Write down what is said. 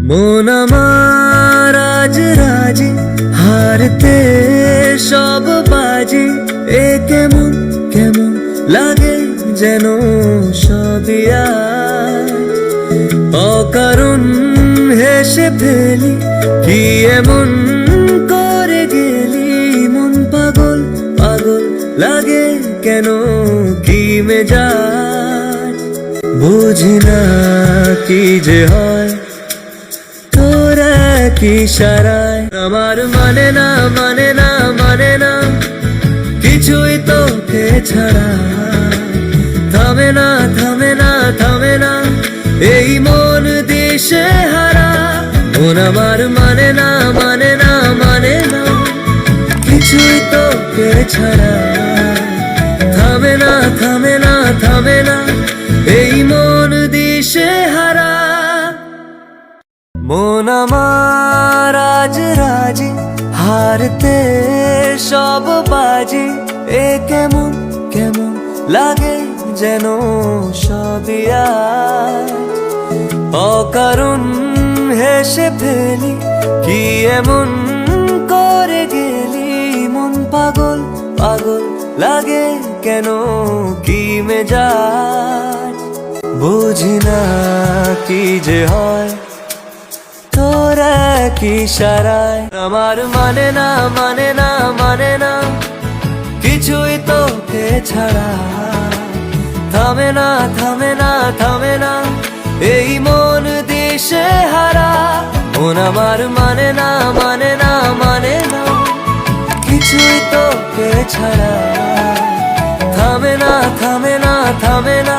মন আমার আজ রাজি, হারতে সব বাজি। এ কেমন কেমন লাগে যেন সবই আজ। অকারণ হেসে ফেলি, কি এমন করে গেলি। মন পাগল পাগল লাগে কেন, কি মেজাজ। বুঝি না কি যে হয় তোরা কি সারায়। আমার মানে না মানে না মানে না কিছুই তোকে ছাড়া। থামে না থামে না থামে না এই মন দিশে হারা। মন আমার মানে না মানে না মানে না কিছুই তোকে ছাড়া। থামে না থামে না থামে না এই মন দিশে হারা। মন আমার আজ রাজি, হারতে সব বাজি। এ কেমন কেমন লাগে যেন সবই আজ। অকারণ হেসে ফেলি, কি এমন করে গেলি। মন পাগল পাগল লাগে কেন, কি মেজাজ। বুঝি না কি যে হয় তোরা কি সারায়। আমার মানে না মানে না মানে না কিছুই তোকে ছাড়া। থামে না থামে না থামে না এই মন দিশে হারা। মন আমার মানে না মানে না মানে না কিছুই তোকে ছাড়া। থামে না থামে না থামে না